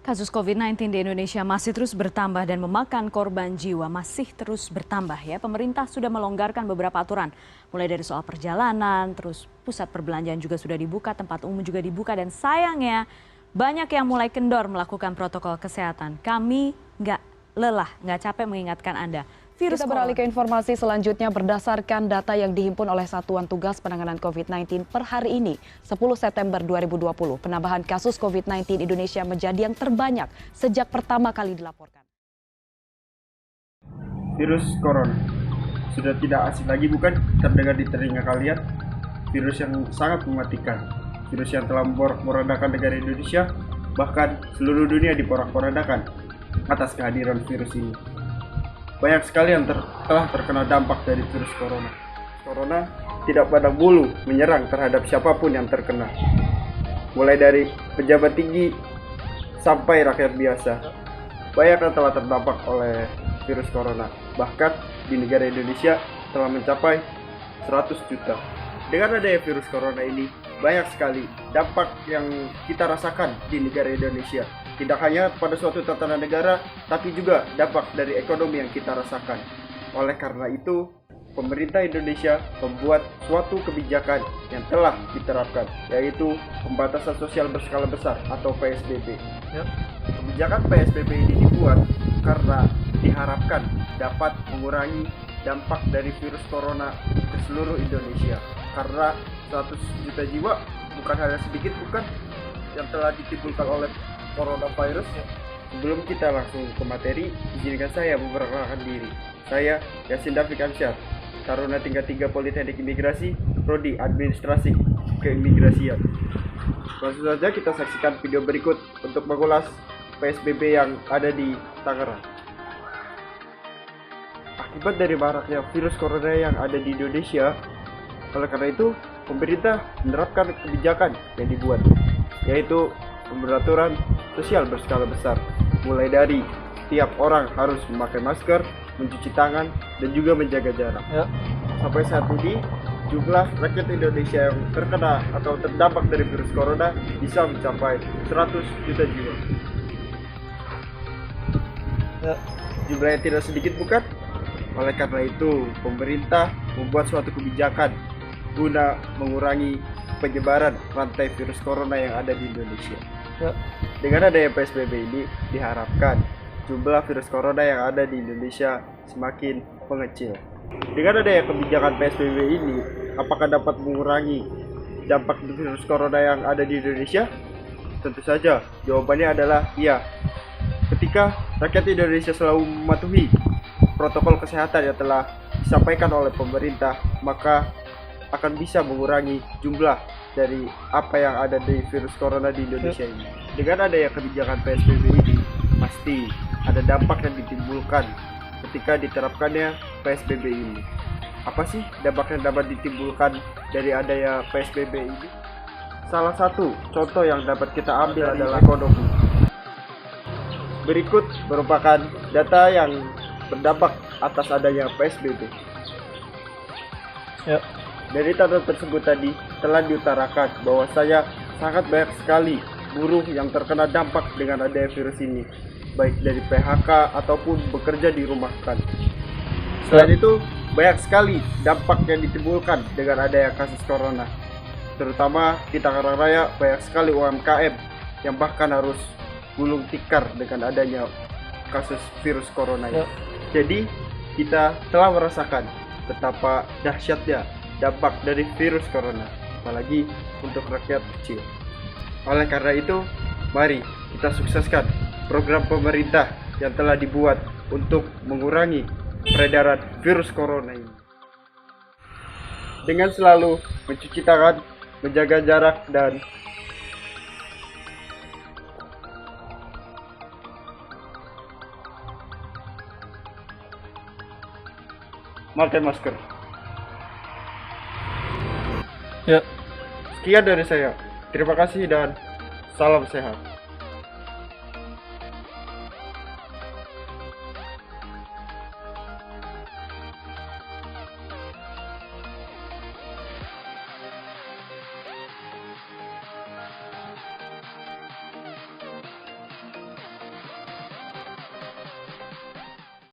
Kasus COVID-19 di Indonesia masih terus bertambah dan memakan korban jiwa masih terus bertambah ya. Pemerintah sudah melonggarkan beberapa aturan, mulai dari soal perjalanan, terus pusat perbelanjaan juga sudah dibuka, tempat umum juga dibuka dan sayangnya banyak yang mulai kendor melakukan protokol kesehatan. Kami nggak lelah, nggak capek mengingatkan Anda. Kita beralih ke informasi selanjutnya berdasarkan data yang dihimpun oleh Satuan Tugas Penanganan COVID-19 per hari ini, 10 September 2020, penambahan kasus COVID-19 Indonesia menjadi yang terbanyak sejak pertama kali dilaporkan. Virus corona sudah tidak asing lagi, bukan terdengar di telinga kalian. Virus yang sangat mematikan, virus yang telah memporak-porandakan negara Indonesia, bahkan seluruh dunia diporak-porandakan atas kehadiran virus ini. Banyak sekali yang telah terkena dampak dari virus corona. Corona tidak pandang bulu menyerang terhadap siapapun yang terkena, mulai dari pejabat tinggi sampai rakyat biasa. Banyak yang telah terdampak oleh virus corona, bahkan di negara Indonesia telah mencapai 100 juta. Dengan adanya virus corona ini, banyak sekali dampak yang kita rasakan di negara Indonesia. Tidak hanya pada suatu tatanan negara, tapi juga dampak dari ekonomi yang kita rasakan. Oleh karena itu, pemerintah Indonesia membuat suatu kebijakan yang telah diterapkan, yaitu pembatasan sosial berskala besar atau PSBB. Kebijakan PSBB ini dibuat karena diharapkan dapat mengurangi dampak dari virus corona ke seluruh Indonesia. Karena 100 juta jiwa bukan hal yang sedikit, bukan, yang telah ditimbulkan oleh coronavirus. Sebelum kita langsung ke materi, izinkan saya memperkenalkan diri. Saya Yasin Dafiq Ansyar, Taruna tingkat 3 Politeknik Imigrasi, Prodi Administrasi Keimigrasian. Langsung saja kita saksikan video berikut untuk mengulas PSBB yang ada di Tangerang. Akibat dari maraknya virus corona yang ada di Indonesia, oleh karena itu pemerintah menerapkan kebijakan yang dibuat, yaitu pemberaturan sosial berskala besar, mulai dari tiap orang harus memakai masker, mencuci tangan, dan juga menjaga jarak. Sampai saat ini, jumlah rakyat Indonesia yang terkena atau terdampak dari virus corona bisa mencapai 100 juta jiwa. Jumlah yang tidak sedikit, bukan? Oleh karena itu, pemerintah membuat suatu kebijakan guna mengurangi penyebaran rantai virus corona yang ada di Indonesia. Dengan adanya PSBB ini diharapkan jumlah virus corona yang ada di Indonesia semakin mengecil. Dengan adanya kebijakan PSBB ini, apakah dapat mengurangi dampak virus corona yang ada di Indonesia? Tentu saja, jawabannya adalah iya. Ketika rakyat Indonesia selalu mematuhi protokol kesehatan yang telah disampaikan oleh pemerintah, maka akan bisa mengurangi jumlah dari apa yang ada di virus corona di Indonesia ini. Dengan adanya kebijakan PSBB ini, pasti ada dampak yang ditimbulkan ketika diterapkannya PSBB ini. Apa sih dampak yang dapat ditimbulkan dari adanya PSBB ini? Salah satu contoh yang dapat kita ambil adalah ekonomi. Berikut merupakan data yang berdampak atas adanya PSBB. Dari data tersebut tadi telah diutarakan bahwa saya sangat banyak sekali buruh yang terkena dampak dengan adanya virus ini, baik dari PHK ataupun bekerja dirumahkan. Selain itu, banyak sekali dampak yang ditimbulkan dengan adanya kasus corona. Terutama di Tangerang Raya, banyak sekali UMKM yang bahkan harus gulung tikar dengan adanya kasus virus corona ini. Jadi, kita telah merasakan betapa dahsyatnya dampak dari virus corona, apalagi untuk rakyat kecil. Oleh karena itu, mari kita sukseskan program pemerintah yang telah dibuat untuk mengurangi peredaran virus corona ini. Dengan selalu mencuci tangan, menjaga jarak, dan memakai masker. Sekian dari saya. Terima kasih dan salam sehat.